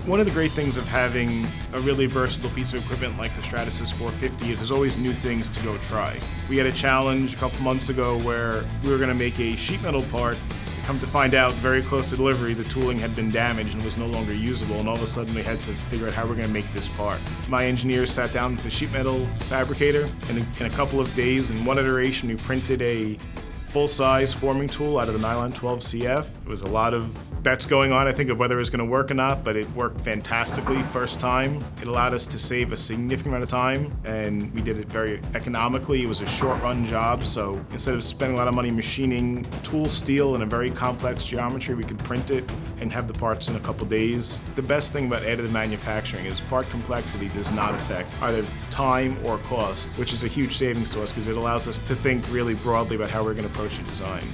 One of the great things of having a really versatile piece of equipment like the Stratasys 450 is there's always new things to go try. We had a challenge a couple months ago where we were going to make a sheet metal part. Come to find out, very close to delivery, the tooling had been damaged and was no longer usable, and all of a sudden we had to figure out how we're going to make this part. My engineers sat down with the sheet metal fabricator, and in a couple of days, in one iteration, we printed a full-size forming tool out of the nylon 12CF. It was a lot of bets going on, I think, of whether it was going to work or not, but it worked fantastically first time. It allowed us to save a significant amount of time, and we did it very economically. It was a short-run job, so instead of spending a lot of money machining tool steel in a very complex geometry, we could print it and have the parts in a couple days. The best thing about additive manufacturing is part complexity does not affect either time or cost, which is a huge savings to us because it allows us to think really broadly about how we're going to approach a design.